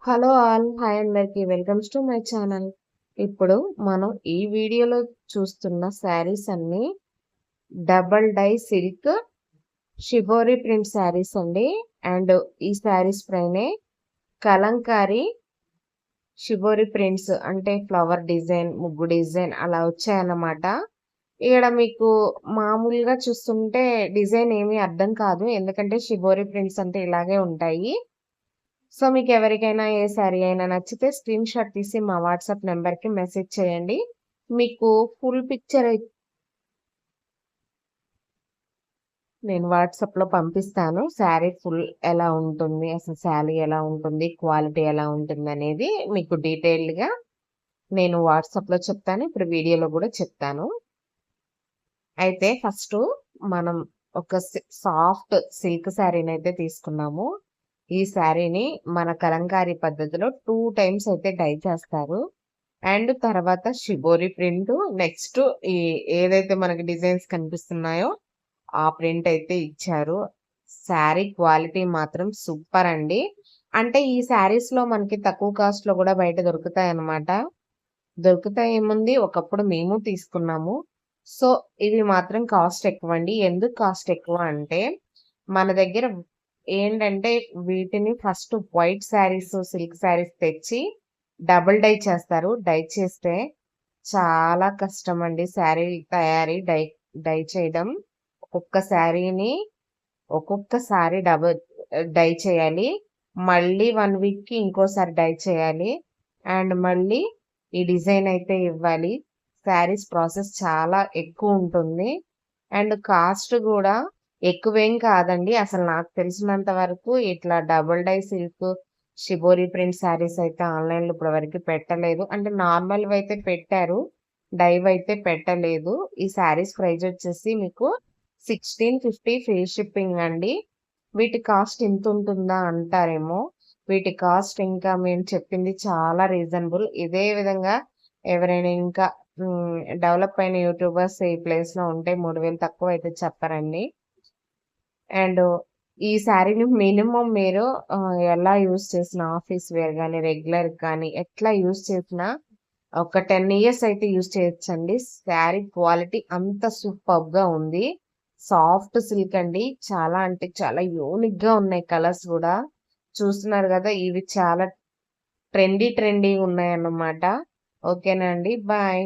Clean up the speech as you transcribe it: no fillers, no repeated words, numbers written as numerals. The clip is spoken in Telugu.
హలో ఆల్ హాయ్ అందరికి వెల్కమ్స్ టు మై ఛానల్. ఇప్పుడు మనం ఈ వీడియోలో చూస్తున్న శారీస్ అన్ని double dye silk shibori print saris అండి. అండ్ ఈ శారీస్ పైనే కలంకారీ షిబోరి ప్రింట్స్ అంటే ఫ్లవర్ డిజైన్, ముగ్గు డిజైన్ అలా వచ్చాయన్నమాట. ఇక్కడ మీకు మామూలుగా చూస్తుంటే డిజైన్ ఏమీ అర్థం కాదు, ఎందుకంటే షిబోరి ప్రింట్స్ అంటే ఇలాగే ఉంటాయి. సో మీకు ఎవరికైనా ఏ శారీ అయినా నచ్చితే స్క్రీన్ షాట్ తీసి మా వాట్సాప్ నెంబర్కి మెసేజ్ చేయండి. మీకు ఫుల్ పిక్చర్ నేను వాట్సాప్లో పంపిస్తాను. శారీ ఫుల్ ఎలా ఉంటుంది, అసలు శారీ ఎలా ఉంటుంది, క్వాలిటీ ఎలా ఉంటుంది అనేది మీకు డీటెయిల్డ్గా నేను వాట్సాప్లో చెప్తాను. ఇప్పుడు వీడియోలో కూడా చెప్తాను. అయితే ఫస్ట్ మనం ఒక సాఫ్ట్ సిల్క్ శారీని అయితే తీసుకున్నాము. ఈ శారీని మన కలంకారీ పద్ధతిలో 2 టైమ్స్ అయితే డై చేస్తారు. అండ్ తర్వాత షిబోరి ప్రింట్, నెక్స్ట్ ఈ ఏదైతే మనకి డిజైన్స్ కనిపిస్తున్నాయో ఆ ప్రింట్ అయితే ఇచ్చారు. శారీ క్వాలిటీ మాత్రం సూపర్ అండి. అంటే ఈ శారీస్ లో మనకి తక్కువ కాస్ట్ లో కూడా బయట దొరుకుతాయి అన్నమాట. దొరుకుతాయి ఏముంది, ఒకప్పుడు మేము తీసుకున్నాము. సో ఇవి మాత్రం కాస్ట్ ఎక్కువ అండి. ఎందుకు కాస్ట్ ఎక్కువ అంటే మన దగ్గర ఏంటంటే వీటిని first white saris, silk saris తెచ్చి డబుల్ డై చేస్తారు. డై చేస్తే చాలా కష్టం అండి శారీ తయారీ, డై చేయడం. ఒక్కొక్క శారీని ఒక్కొక్కసారి డై చేయాలి. మళ్ళీ 1 వీక్‌కి ఇంకోసారి డై చేయాలి. అండ్ మళ్ళీ ఈ డిజైన్ అయితే ఇవ్వాలి. శారీస్ ప్రాసెస్ చాలా ఎక్కువ ఉంటుంది. అండ్ కాస్ట్ కూడా ఎక్కువేం కాదండి. అసలు నాకు తెలిసినంత వరకు ఇట్లా double dye silk shibori print saris అయితే ఆన్‌లైన్‌లో ఇప్పటి వరకు పెట్టలేదు. అంటే నార్మల్‌వి అయితే పెట్టారు, డైవ్ అయితే పెట్టలేదు. ఈ శారీస్ ప్రైస్ వచ్చేసి మీకు 1650 ఫ్రీ షిప్పింగ్ అండి. వీటి కాస్ట్ ఇంత ఉంటుందా అంటారేమో. వీటి కాస్ట్ ఇంకా మేము చెప్పింది చాలా రీజనబుల్. ఇదే విధంగా ఎవరైనా ఇంకా డెవలప్ అయిన యూట్యూబర్స్ ఈ ప్లేస్లో ఉంటే 3000 తక్కువ అయితే చెప్పరండి. అండ్ ఈ శారీని మినిమం మీరు ఎలా యూజ్ చేసిన ఆఫీస్ వేర్ కానీ రెగ్యులర్ కానీ ఎట్లా యూజ్ చేసినా ఒక 10 ఇయర్స్ అయితే యూజ్ చేయొచ్చండి. శారీ క్వాలిటీ అంత సూపర్గా ఉంది. సాఫ్ట్ సిల్క్ అండి. చాలా అంటే చాలా యూనిక్ గా ఉన్నాయి కలర్స్ కూడా. చూస్తున్నారు కదా, ఇవి చాలా ట్రెండీ ఉన్నాయి అన్నమాట. ఓకేనా అండి, బాయ్.